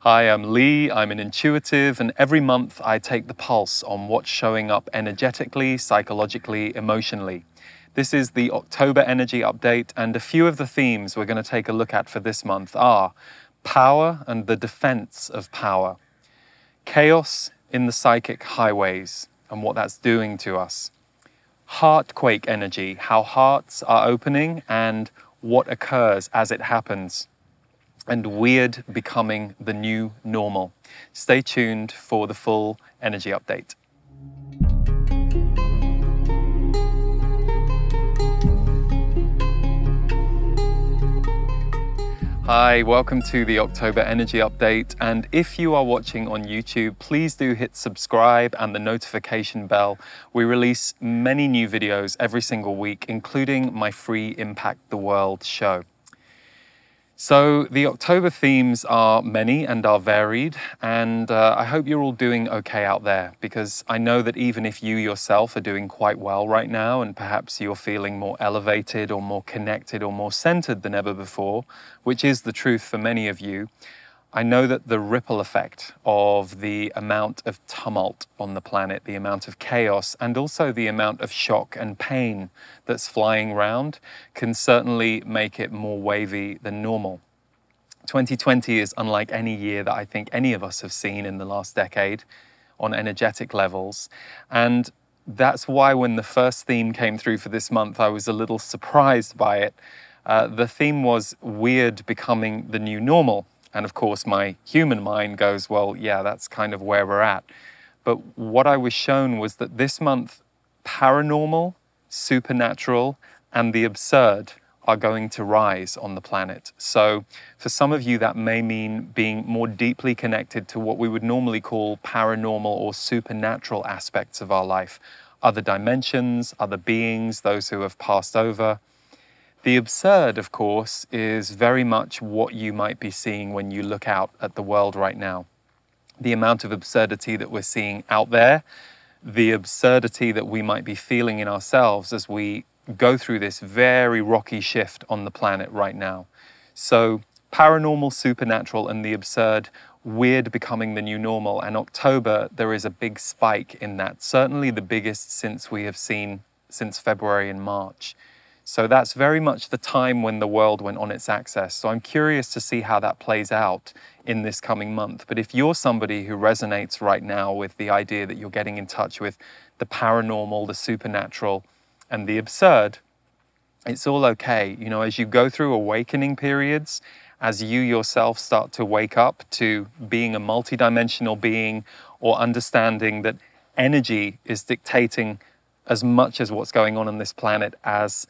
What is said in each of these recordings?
Hi, I'm Lee, I'm an intuitive, and every month I take the pulse on what's showing up energetically, psychologically, emotionally. This is the October Energy Update, and a few of the themes we're going to take a look at for this month are power and the defense of power, chaos in the psychic highways and what that's doing to us, Heart-Quake energy, how hearts are opening and what occurs as it happens, and weird becoming the new normal. Stay tuned for the full energy update. Hi, welcome to the October Energy Update, and if you are watching on YouTube, please do hit subscribe and the notification bell. We release many new videos every single week, including my free Impact the World show. So the October themes are many and are varied, and I hope you're all doing okay out there, because I know that even if you yourself are doing quite well right now, and perhaps you're feeling more elevated or more connected or more centered than ever before, which is the truth for many of you, I know that the ripple effect of the amount of tumult on the planet, the amount of chaos, and also the amount of shock and pain that's flying around can certainly make it more wavy than normal. 2020 is unlike any year that I think any of us have seen in the last decade on energetic levels. And that's why when the first theme came through for this month, I was a little surprised by it. The theme was weird becoming the new normal. And of course, my human mind goes, well, yeah, that's kind of where we're at. But what I was shown was that this month, paranormal, supernatural, and the absurd are going to rise on the planet. So for some of you, that may mean being more deeply connected to what we would normally call paranormal or supernatural aspects of our life, other dimensions, other beings, those who have passed over. The absurd, of course, is very much what you might be seeing when you look out at the world right now. The amount of absurdity that we're seeing out there, the absurdity that we might be feeling in ourselves as we go through this very rocky shift on the planet right now. So paranormal, supernatural, and the absurd, weird becoming the new normal. And October, there is a big spike in that, certainly the biggest since we have seen since February and March. So that's very much the time when the world went on its axis. So I'm curious to see how that plays out in this coming month. But if you're somebody who resonates right now with the idea that you're getting in touch with the paranormal, the supernatural, and the absurd, it's all okay. You know, as you go through awakening periods, as you yourself start to wake up to being a multidimensional being or understanding that energy is dictating as much as what's going on this planet as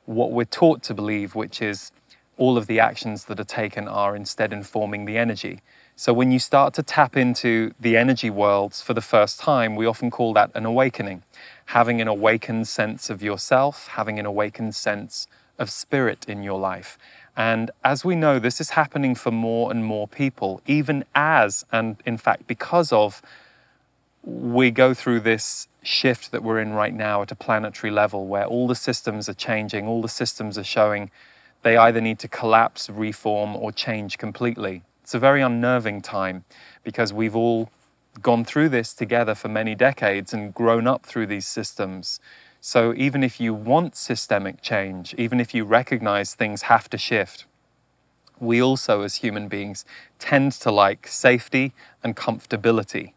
what we're taught to believe, which is all of the actions that are taken are instead informing the energy. So when you start to tap into the energy worlds for the first time, we often call that an awakening. Having an awakened sense of yourself, having an awakened sense of spirit in your life. And as we know, this is happening for more and more people, even as, and in fact because of, we go through this shift that we're in right now at a planetary level where all the systems are changing, all the systems are showing they either need to collapse, reform, or change completely. It's a very unnerving time because we've all gone through this together for many decades and grown up through these systems. So even if you want systemic change, even if you recognize things have to shift, we also as human beings tend to like safety and comfortability.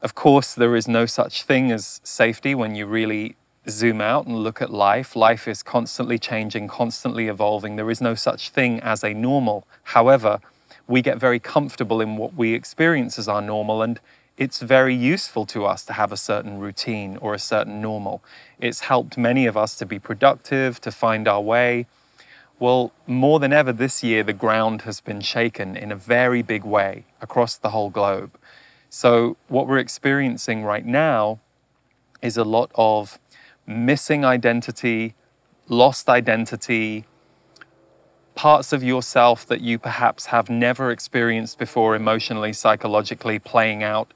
Of course, there is no such thing as safety when you really zoom out and look at life. Life is constantly changing, constantly evolving. There is no such thing as a normal. However, we get very comfortable in what we experience as our normal, and it's very useful to us to have a certain routine or a certain normal. It's helped many of us to be productive, to find our way. Well, more than ever this year, the ground has been shaken in a very big way across the whole globe. So what we're experiencing right now is a lot of missing identity, lost identity, parts of yourself that you perhaps have never experienced before emotionally, psychologically playing out,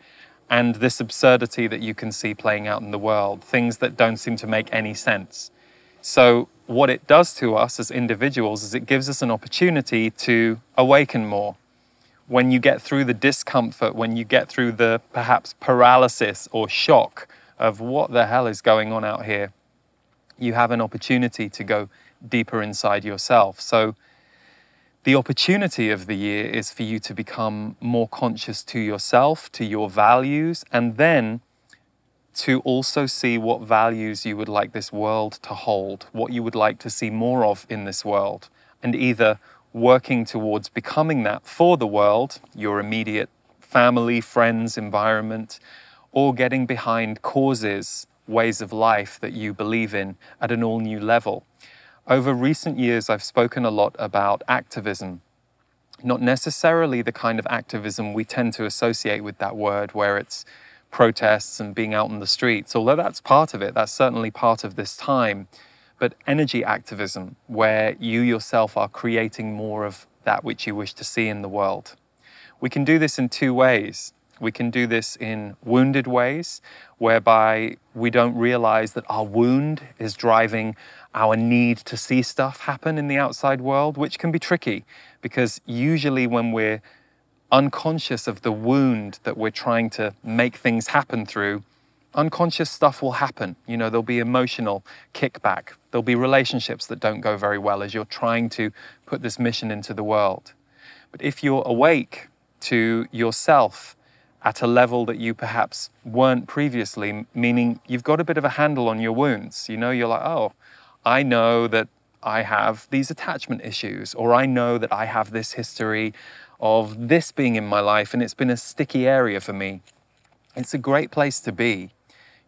and this absurdity that you can see playing out in the world, things that don't seem to make any sense. So what it does to us as individuals is it gives us an opportunity to awaken more. when you get through the discomfort, when you get through the perhaps paralysis or shock of what the hell is going on out here, you have an opportunity to go deeper inside yourself. So the opportunity of the year is for you to become more conscious to yourself, to your values, and then to also see what values you would like this world to hold, what you would like to see more of in this world, and either working towards becoming that for the world, your immediate family, friends, environment, or getting behind causes, ways of life that you believe in at an all new level. Over recent years, I've spoken a lot about activism, not necessarily the kind of activism we tend to associate with that word, where it's protests and being out on the streets, although that's part of it, that's certainly part of this time, but energy activism, where you yourself are creating more of that which you wish to see in the world. We can do this in two ways. We can do this in wounded ways, whereby we don't realize that our wound is driving our need to see stuff happen in the outside world, which can be tricky, because usually when we're unconscious of the wound that we're trying to make things happen through, unconscious stuff will happen. You know, there'll be emotional kickback. There'll be relationships that don't go very well as you're trying to put this mission into the world. But if you're awake to yourself at a level that you perhaps weren't previously, meaning you've got a bit of a handle on your wounds, you know, you're like, oh, I know that I have these attachment issues, or I know that I have this history of this being in my life and it's been a sticky area for me. It's a great place to be.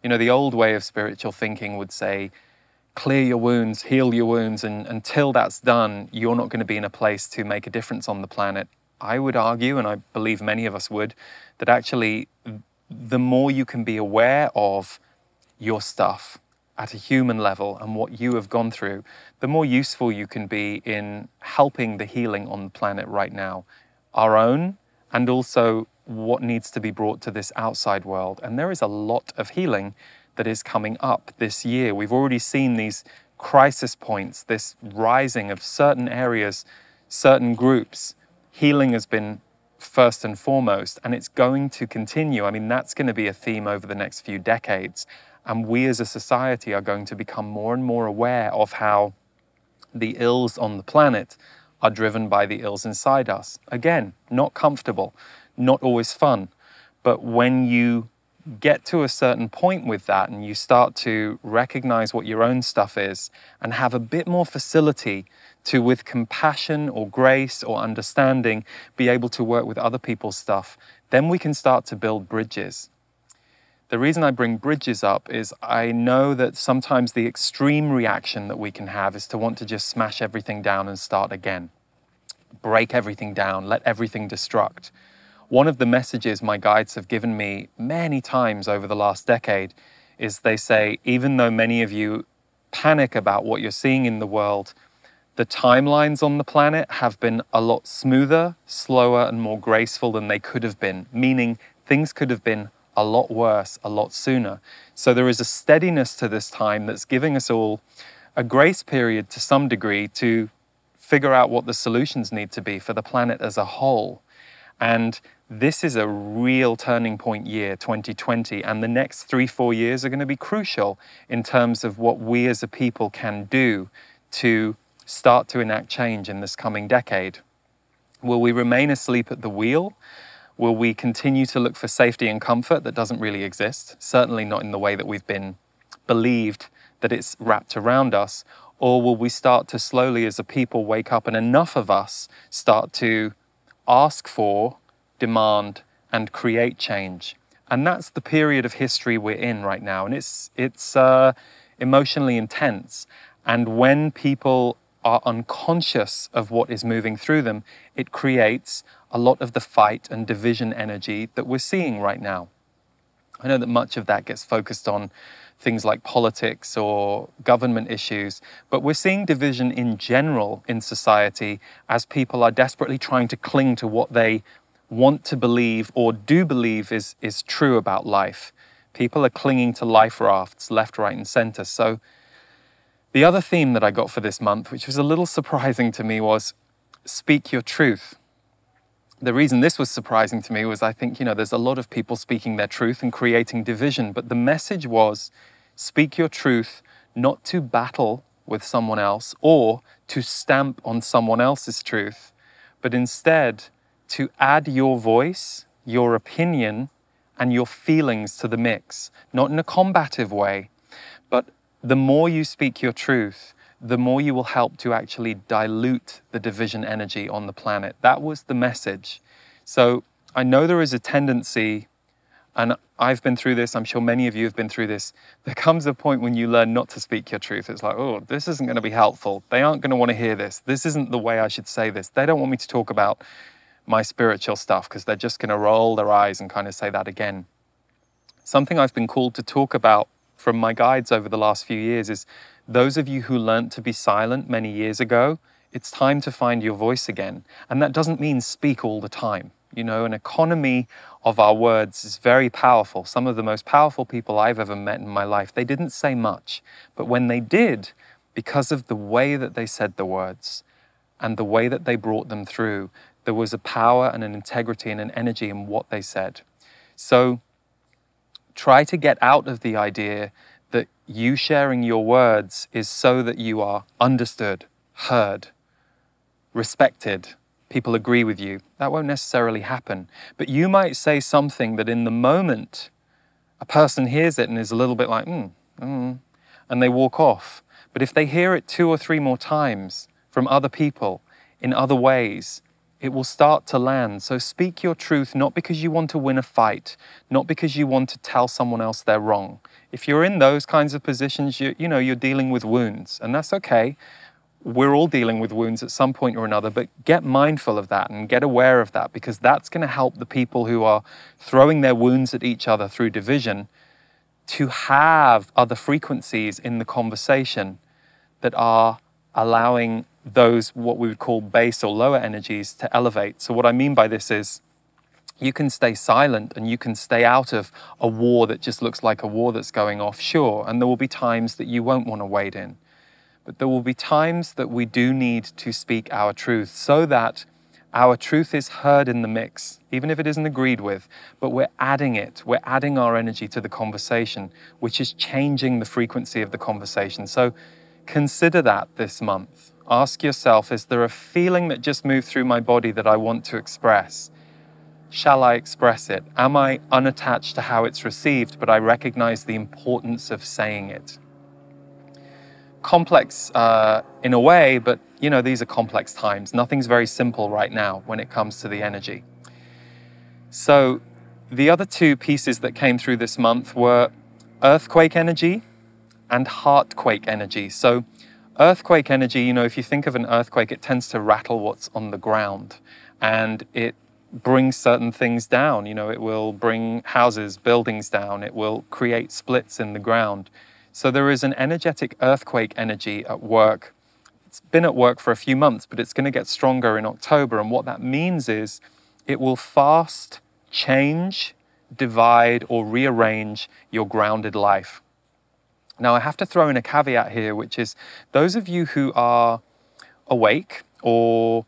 You know, the old way of spiritual thinking would say, clear your wounds, heal your wounds, and until that's done, you're not going to be in a place to make a difference on the planet. I would argue, and I believe many of us would, that actually the more you can be aware of your stuff at a human level and what you have gone through, the more useful you can be in helping the healing on the planet right now, our own, and also what needs to be brought to this outside world. And there is a lot of healing that is coming up this year. We've already seen these crisis points, this rising of certain areas, certain groups. Healing has been first and foremost, and it's going to continue. I mean, that's going to be a theme over the next few decades. And we as a society are going to become more and more aware of how the ills on the planet are driven by the ills inside us. Again, not comfortable, not always fun. But when you get to a certain point with that and you start to recognize what your own stuff is and have a bit more facility to, with compassion or grace or understanding, be able to work with other people's stuff, then we can start to build bridges. The reason I bring bridges up is I know that sometimes the extreme reaction that we can have is to want to just smash everything down and start again. Break everything down, let everything destruct. One of the messages my guides have given me many times over the last decade is they say, even though many of you panic about what you're seeing in the world, the timelines on the planet have been a lot smoother, slower, and more graceful than they could have been, meaning things could have been a lot worse, a lot sooner. So there is a steadiness to this time that's giving us all a grace period to some degree to figure out what the solutions need to be for the planet as a whole. And this is a real turning point year, 2020, and the next 3-4 years are going to be crucial in terms of what we as a people can do to start to enact change in this coming decade. Will we remain asleep at the wheel? Will we continue to look for safety and comfort that doesn't really exist? Certainly not in the way that we've been believed that it's wrapped around us. Or will we start to slowly as a people wake up and enough of us start to ask for, demand, and create change? And that's the period of history we're in right now. And it's emotionally intense. And when people are unconscious of what is moving through them, it creates a lot of the fight and division energy that we're seeing right now. I know that much of that gets focused on things like politics or government issues, but we're seeing division in general in society as people are desperately trying to cling to what they want to believe or do believe is true about life. People are clinging to life rafts left, right, and center. So the other theme that I got for this month, which was a little surprising to me, was speak your truth. The reason this was surprising to me was I think, there's a lot of people speaking their truth and creating division, but the message was speak your truth, not to battle with someone else or to stamp on someone else's truth, but instead to add your voice, your opinion, and your feelings to the mix, not in a combative way, but the more you speak your truth, the more you will help to actually dilute the division energy on the planet. That was the message. So I know there is a tendency, and I've been through this, I'm sure many of you have been through this, there comes a point when you learn not to speak your truth. It's like, oh, this isn't going to be helpful. They aren't going to want to hear this. This isn't the way I should say this. They don't want me to talk about my spiritual stuff because they're just going to roll their eyes and kind of say that again. Something I've been called to talk about from my guides over the last few years is those of you who learnt to be silent many years ago, it's time to find your voice again. And that doesn't mean speak all the time. An economy of our words is very powerful. Some of the most powerful people I've ever met in my life, they didn't say much. But when they did, because of the way that they said the words and the way that they brought them through, there was a power and an integrity and an energy in what they said. So try to get out of the idea that you sharing your words is so that you are understood, heard, respected, people agree with you. That won't necessarily happen. But you might say something that in the moment, a person hears it and is a little bit like, and they walk off. But if they hear it 2 or 3 more times from other people in other ways, it will start to land. So speak your truth, not because you want to win a fight, not because you want to tell someone else they're wrong. If you're in those kinds of positions, you're dealing with wounds, and that's okay. We're all dealing with wounds at some point or another, but get mindful of that and get aware of that, because that's going to help the people who are throwing their wounds at each other through division to have other frequencies in the conversation that are allowing those, what we would call base or lower energies, to elevate. So what I mean by this is you can stay silent and you can stay out of a war that just looks like a war that's going off, sure, and there will be times that you won't want to wade in. But there will be times that we do need to speak our truth so that our truth is heard in the mix, even if it isn't agreed with, but we're adding it. We're adding our energy to the conversation, which is changing the frequency of the conversation. So consider that this month. Ask yourself, is there a feeling that just moved through my body that I want to express? Shall I express it? Am I unattached to how it's received, but I recognize the importance of saying it? Complex in a way, but these are complex times. Nothing's very simple right now when it comes to the energy. So the other 2 pieces that came through this month were earthquake energy and heart-quake energy. So earthquake energy, if you think of an earthquake, it tends to rattle what's on the ground and it brings certain things down. It will bring houses, buildings down. It will create splits in the ground. So there is an energetic earthquake energy at work. It's been at work for a few months, but it's going to get stronger in October. And what that means is it will fast change, divide, or rearrange your grounded life. Now, I have to throw in a caveat here, which is those of you who are awake, or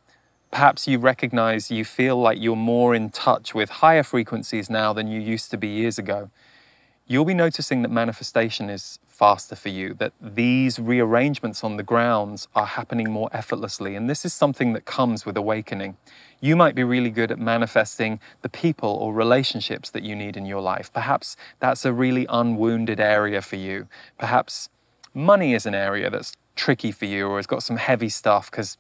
perhaps you recognize, you feel like you're more in touch with higher frequencies now than you used to be years ago, you'll be noticing that manifestation is faster for you, that these rearrangements on the grounds are happening more effortlessly. And this is something that comes with awakening. You might be really good at manifesting the people or relationships that you need in your life. Perhaps that's a really unwounded area for you. Perhaps money is an area that's tricky for you, or has got some heavy stuff because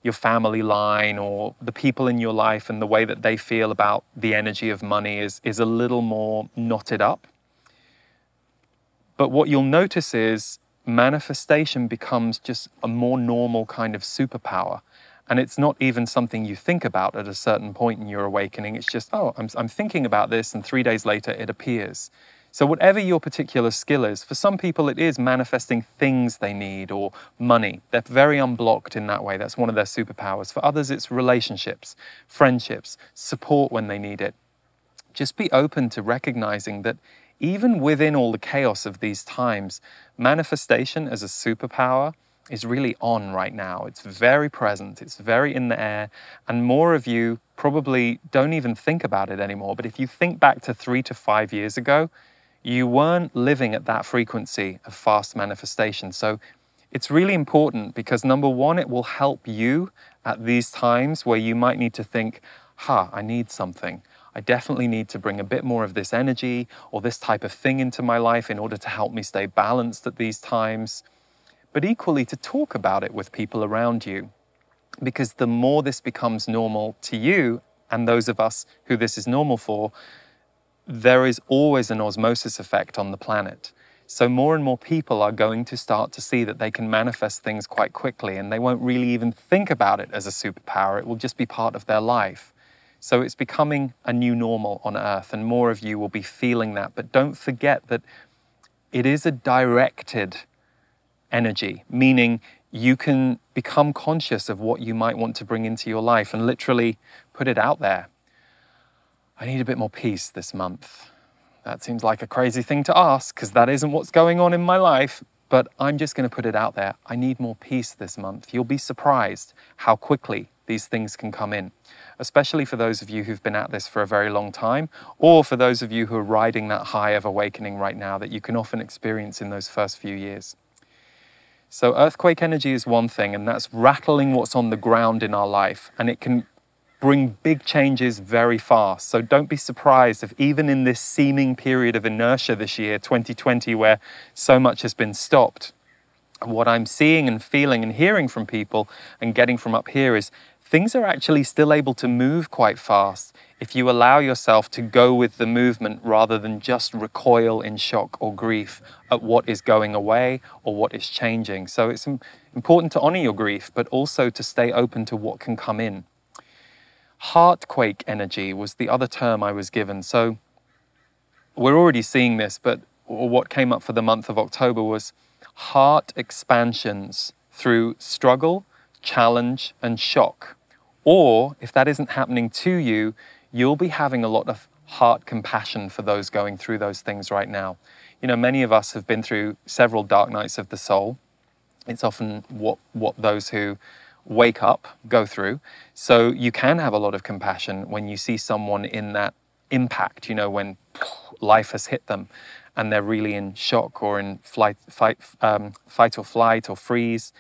your family line or the people in your life and the way that they feel about the energy of money is a little more knotted up. But what you'll notice is manifestation becomes just a more normal kind of superpower. And it's not even something you think about at a certain point in your awakening. It's just, oh, I'm thinking about this, and 3 days later it appears. So whatever your particular skill is, for some people it is manifesting things they need or money. They're very unblocked in that way. That's one of their superpowers. For others, it's relationships, friendships, support when they need it. Just be open to recognizing that even within all the chaos of these times, manifestation as a superpower is really on right now. It's very present, it's very in the air, and more of you probably don't even think about it anymore. But if you think back to 3 to 5 years ago, you weren't living at that frequency of fast manifestation. So it's really important because number one, it will help you at these times where you might need to think, I need something. I definitely need to bring a bit more of this energy or this type of thing into my life in order to help me stay balanced at these times. But equally to talk about it with people around you, because the more this becomes normal to you and those of us who this is normal for, there is always an osmosis effect on the planet. So more and more people are going to start to see that they can manifest things quite quickly, and they won't really even think about it as a superpower. It will just be part of their life. So it's becoming a new normal on Earth, and more of you will be feeling that. But don't forget that it is a directed energy, meaning you can become conscious of what you might want to bring into your life and literally put it out there. I need a bit more peace this month. That seems like a crazy thing to ask because that isn't what's going on in my life, but I'm just going to put it out there. I need more peace this month. You'll be surprised how quickly these things can come in, especially for those of you who've been at this for a very long time, or for those of you who are riding that high of awakening right now that you can often experience in those first few years. So earthquake energy is one thing, and that's rattling what's on the ground in our life, and it can bring big changes very fast. So don't be surprised if even in this seeming period of inertia this year, 2020, where so much has been stopped, what I'm seeing and feeling and hearing from people and getting from up here is things are actually still able to move quite fast if you allow yourself to go with the movement rather than just recoil in shock or grief at what is going away or what is changing. So it's important to honor your grief, but also to stay open to what can come in. Heart-Quake energy was the other term I was given. So we're already seeing this, but what came up for the month of October was heart expansions through struggle, challenge, and shock. Or if that isn't happening to you, you'll be having a lot of heart compassion for those going through those things right now. You know, many of us have been through several dark nights of the soul. It's often what those who wake up go through. So you can have a lot of compassion when you see someone in that impact, you know, when life has hit them and they're really in shock or in fight or flight or freeze.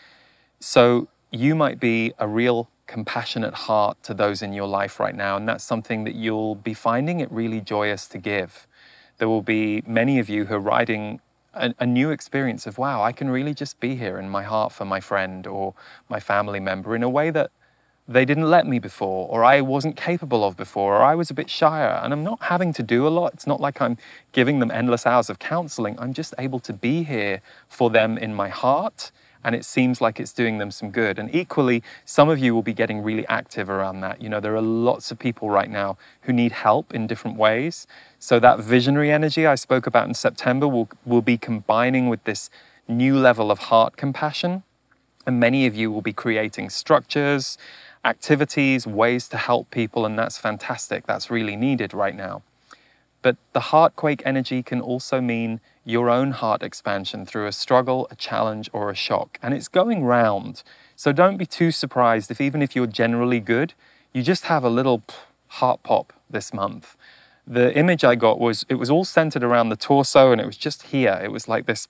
So you might be a real compassionate heart to those in your life right now, and that's something that you'll be finding it really joyous to give. There will be many of you who are riding a new experience of, wow, I can really just be here in my heart for my friend or my family member in a way that they didn't let me before, or I wasn't capable of before, or I was a bit shyer, and I'm not having to do a lot. It's not like I'm giving them endless hours of counseling. I'm just able to be here for them in my heart, and it seems like it's doing them some good. And equally, some of you will be getting really active around that. You know, there are lots of people right now who need help in different ways. So that visionary energy I spoke about in September will be combining with this new level of heart compassion. And many of you will be creating structures, activities, ways to help people, and that's fantastic. That's really needed right now. But the Heart-Quake energy can also mean your own heart expansion through a struggle, a challenge, or a shock. And it's going round. So don't be too surprised if even if you're generally good, you just have a little heart pop this month. The image I got was, it was all centered around the torso, and it was just here. It was like this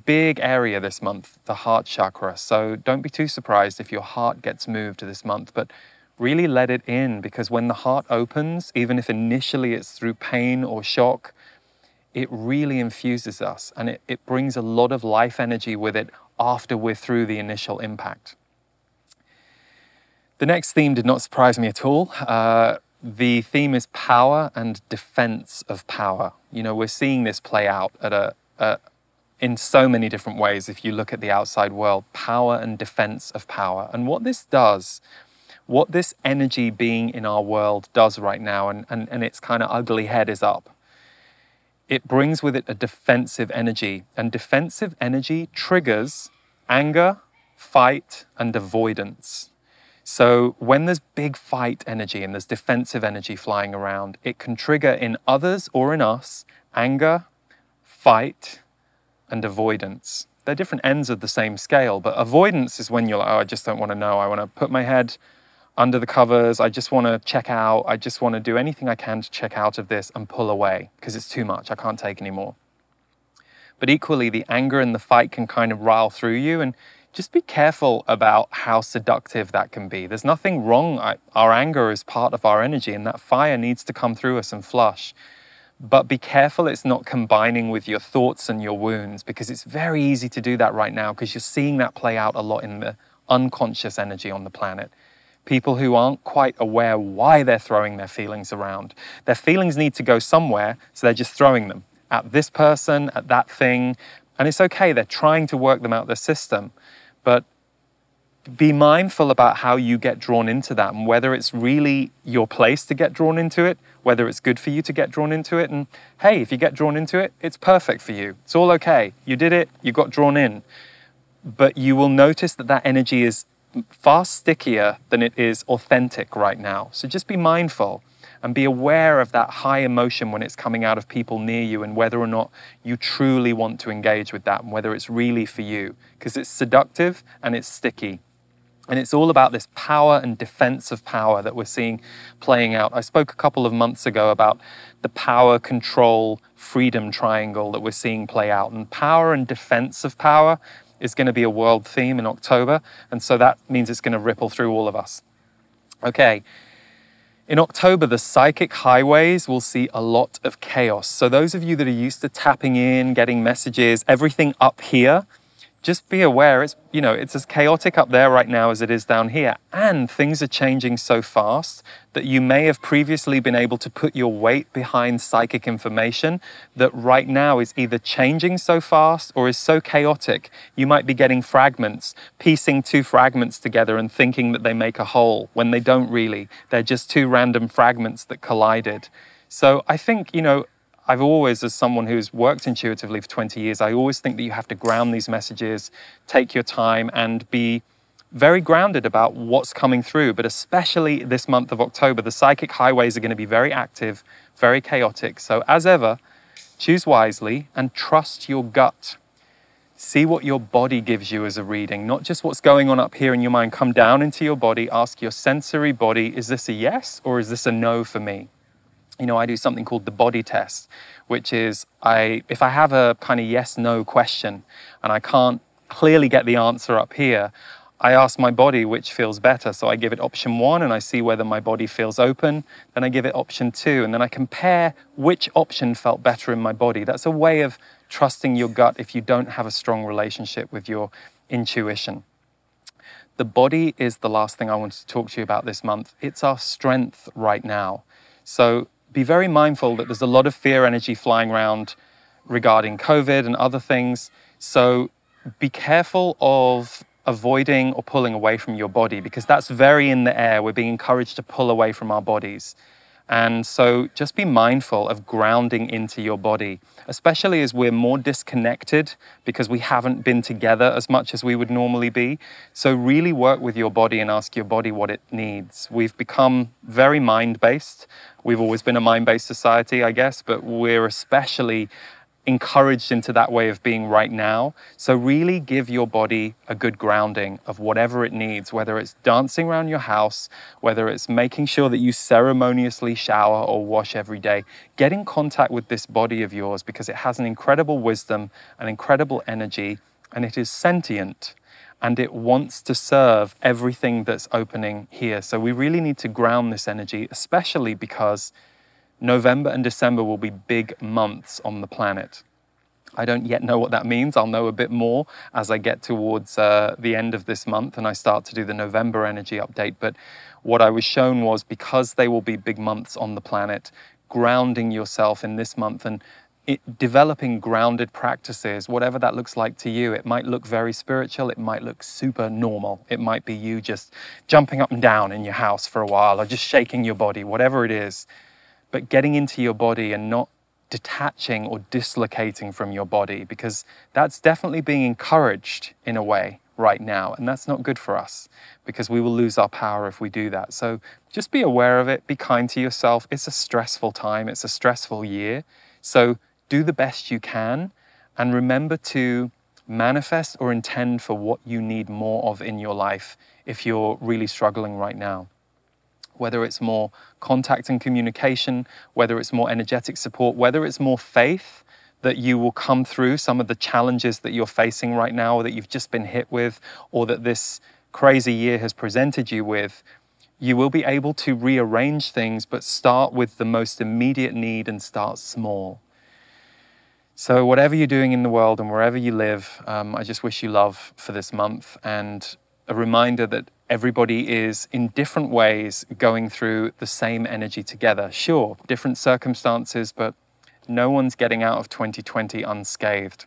big area this month, the heart chakra. So don't be too surprised if your heart gets moved this month, but really let it in, because when the heart opens, even if initially it's through pain or shock, it really infuses us, and it brings a lot of life energy with it after we're through the initial impact. The next theme did not surprise me at all. The theme is power and defense of power. You know, we're seeing this play out in so many different ways. If you look at the outside world, power and defense of power. And what this does, what this energy being in our world does right now, and its kind of ugly head is up, it brings with it a defensive energy. And defensive energy triggers anger, fight, and avoidance. So when there's big fight energy and there's defensive energy flying around, it can trigger in others or in us anger, fight, and avoidance. they're different ends of the same scale. But avoidance is when you're like, oh, I just don't want to know. I want to put my head under the covers. I just want to check out. I just want to do anything I can to check out of this and pull away because it's too much. I can't take anymore. But equally, the anger and the fight can kind of rile through you, and just be careful about how seductive that can be. There's nothing wrong. Our anger is part of our energy, and that fire needs to come through us and flush. But be careful it's not combining with your thoughts and your wounds, because it's very easy to do that right now because you're seeing that play out a lot in the unconscious energy on the planet. People who aren't quite aware why they're throwing their feelings around. Their feelings need to go somewhere, so they're just throwing them at this person, at that thing, and it's okay. They're trying to work them out their system, but be mindful about how you get drawn into that and whether it's really your place to get drawn into it, whether it's good for you to get drawn into it. And hey, if you get drawn into it, it's perfect for you. It's all okay. You did it, you got drawn in. But you will notice that that energy is far stickier than it is authentic right now. So just be mindful and be aware of that high emotion when it's coming out of people near you, and whether or not you truly want to engage with that and whether it's really for you, because it's seductive and it's sticky. And it's all about this power and defense of power that we're seeing playing out. I spoke a couple of months ago about the power, control, freedom triangle that we're seeing play out. And power and defense of power is going to be a world theme in October. And so that means it's going to ripple through all of us. Okay. In October, the psychic highways will see a lot of chaos. So those of you that are used to tapping in, getting messages, everything up here, just be aware it's as chaotic up there right now as it is down here. And things are changing so fast that you may have previously been able to put your weight behind psychic information that right now is either changing so fast or is so chaotic. You might be getting fragments, piecing two fragments together and thinking that they make a whole when they don't really. They're just two random fragments that collided. So I think, I've always, as someone who's worked intuitively for 20 years, I always think that you have to ground these messages, take your time, and be very grounded about what's coming through. But especially this month of October, the psychic highways are going to be very active, very chaotic. So as ever, choose wisely and trust your gut. See what your body gives you as a reading, not just what's going on up here in your mind. Come down into your body, ask your sensory body, is this a yes or is this a no for me? I do something called the body test, which is if I have a kind of yes-no question and I can't clearly get the answer up here, I ask my body which feels better. So I give it option 1 and I see whether my body feels open. Then I give it option 2 and then I compare which option felt better in my body. That's a way of trusting your gut if you don't have a strong relationship with your intuition. The body is the last thing I want to talk to you about this month. It's our strength right now. So be very mindful that there's a lot of fear energy flying around regarding COVID and other things. So be careful of avoiding or pulling away from your body, because that's very in the air. We're being encouraged to pull away from our bodies. And so just be mindful of grounding into your body, especially as we're more disconnected because we haven't been together as much as we would normally be. So really work with your body and ask your body what it needs. We've become very mind-based. We've always been a mind-based society, I guess, but we're especially encouraged into that way of being right now. So really give your body a good grounding of whatever it needs, whether it's dancing around your house, whether it's making sure that you ceremoniously shower or wash every day. Get in contact with this body of yours because it has an incredible wisdom, an incredible energy, and it is sentient. And it wants to serve everything that's opening here. So we really need to ground this energy, especially because November and December will be big months on the planet. I don't yet know what that means. I'll know a bit more as I get towards the end of this month and I start to do the November energy update. But what I was shown was, because they will be big months on the planet, grounding yourself in this month and developing grounded practices, whatever that looks like to you. It might look very spiritual. It might look super normal. It might be you just jumping up and down in your house for a while or just shaking your body, whatever it is. But getting into your body and not detaching or dislocating from your body, because that's definitely being encouraged in a way right now. And that's not good for us because we will lose our power if we do that. So just be aware of it. Be kind to yourself. It's a stressful time. It's a stressful year. So do the best you can and remember to manifest or intend for what you need more of in your life if you're really struggling right now. Whether it's more contact and communication, whether it's more energetic support, whether it's more faith that you will come through some of the challenges that you're facing right now, or that you've just been hit with, or that this crazy year has presented you with, you will be able to rearrange things, but start with the most immediate need and start small. So whatever you're doing in the world and wherever you live, I just wish you love for this month, and a reminder that everybody is in different ways going through the same energy together. Sure, different circumstances, but no one's getting out of 2020 unscathed.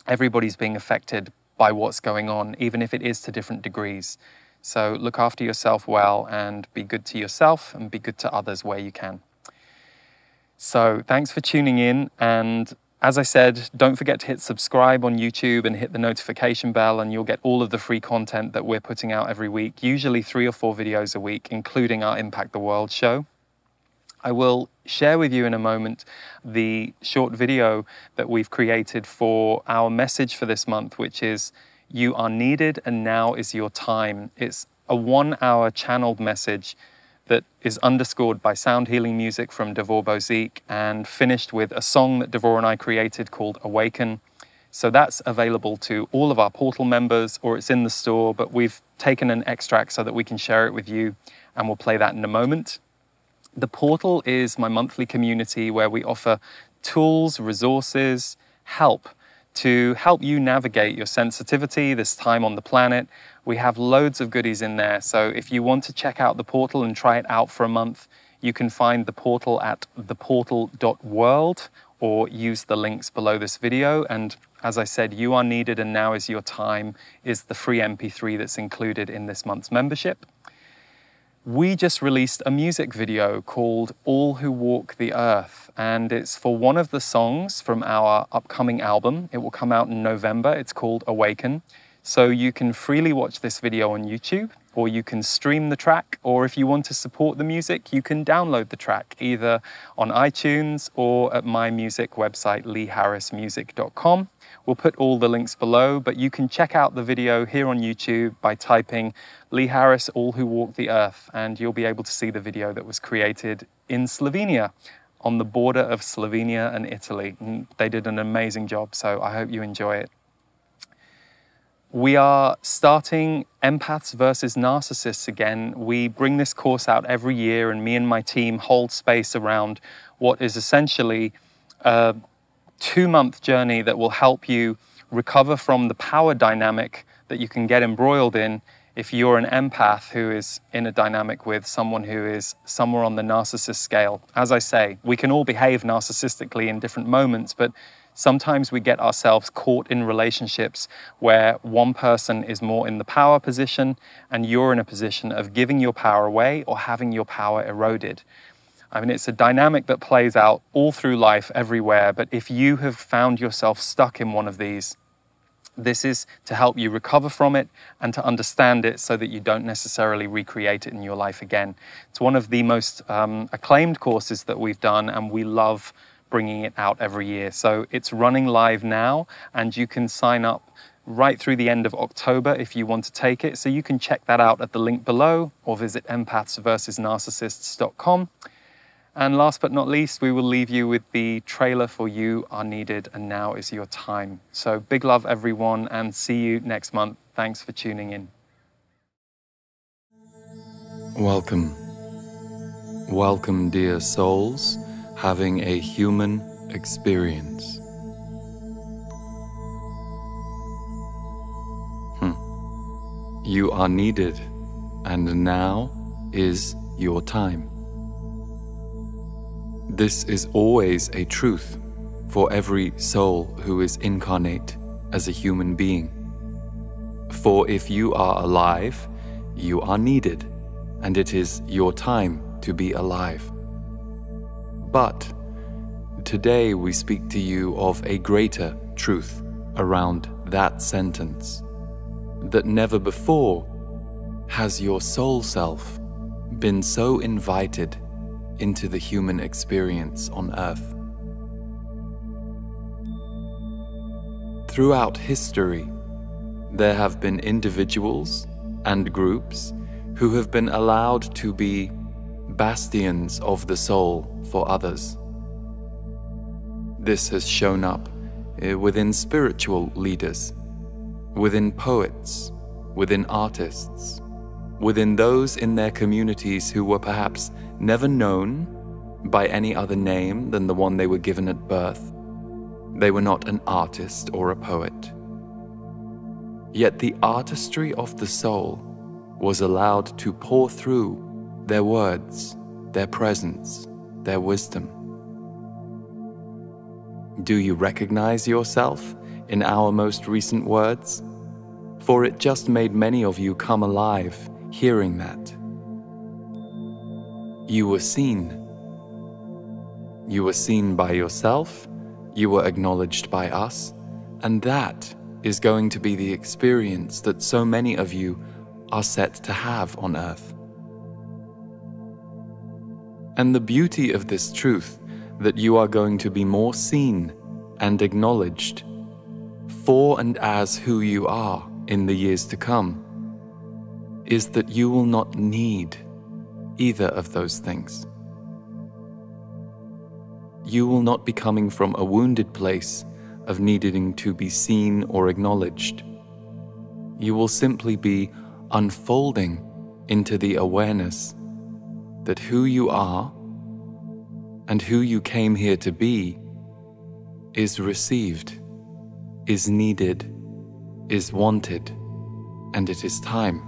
Everybody's being affected by what's going on, even if it is to different degrees. So look after yourself well and be good to yourself and be good to others where you can. So thanks for tuning in, and as I said, don't forget to hit subscribe on YouTube and hit the notification bell, and you'll get all of the free content that we're putting out every week, usually 3 or 4 videos a week, including our Impact the World show. I will share with you in a moment the short video that we've created for our message for this month, which is "You are needed and now is your time." It's a 1-hour channeled message that is underscored by sound healing music from Devor Bozique and finished with a song that Devor and I created called Awaken. So that's available to all of our portal members, or it's in the store, but we've taken an extract so that we can share it with you, and we'll play that in a moment. The portal is my monthly community where we offer tools, resources, help to help you navigate your sensitivity, this time on the planet. We have loads of goodies in there. So if you want to check out the portal and try it out for a month, you can find the portal at theportal.world or use the links below this video. And as I said, "You Are Needed and Now Is Your Time" is the free MP3 that's included in this month's membership. We just released a music video called "All Who Walk the Earth," and it's for one of the songs from our upcoming album. It will come out in November. It's called Awaken. So you can freely watch this video on YouTube, or you can stream the track, or if you want to support the music, you can download the track either on iTunes or at my music website, leeharrismusic.com. We'll put all the links below, but you can check out the video here on YouTube by typing Lee Harris, "All Who Walk the Earth," and you'll be able to see the video that was created in Slovenia, on the border of Slovenia and Italy. And they did an amazing job, so I hope you enjoy it. We are starting Empaths versus Narcissists again. We bring this course out every year, and me and my team hold space around what is essentially a 2-month journey that will help you recover from the power dynamic that you can get embroiled in if you're an empath who is in a dynamic with someone who is somewhere on the narcissist scale. As I say, we can all behave narcissistically in different moments, but sometimes we get ourselves caught in relationships where one person is more in the power position and you're in a position of giving your power away or having your power eroded. I mean, it's a dynamic that plays out all through life, everywhere, but if you have found yourself stuck in one of these, this is to help you recover from it and to understand it so that you don't necessarily recreate it in your life again. It's one of the most acclaimed courses that we've done, and we love bringing it out every year. So it's running live now, and you can sign up right through the end of October if you want to take it. So you can check that out at the link below or visit empathsversusnarcissists.com. And last but not least, we will leave you with the trailer for "You Are Needed and Now Is Your Time." So big love, everyone, and see you next month. Thanks for tuning in. Welcome. Welcome, dear souls, having a human experience. You are needed, and now is your time. This is always a truth for every soul who is incarnate as a human being. For if you are alive, you are needed, and it is your time to be alive. But today we speak to you of a greater truth around that sentence, that never before has your soul self been so invited into the human experience on Earth. throughout history, there have been individuals and groups who have been allowed to be bastions of the soul for others. This has shown up within spiritual leaders, within poets, within artists, within those in their communities who were perhaps never known by any other name than the one they were given at birth. They were not an artist or a poet. Yet the artistry of the soul was allowed to pour through their words, their presence, their wisdom. Do you recognize yourself in our most recent words? For it just made many of you come alive hearing that. You were seen. You were seen by yourself, you were acknowledged by us, and that is going to be the experience that so many of you are set to have on earth. And the beauty of this truth, that you are going to be more seen and acknowledged for and as who you are in the years to come, is that you will not need either of those things. You will not be coming from a wounded place of needing to be seen or acknowledged. You will simply be unfolding into the awareness that who you are and who you came here to be is received, is needed, is wanted, and it is time.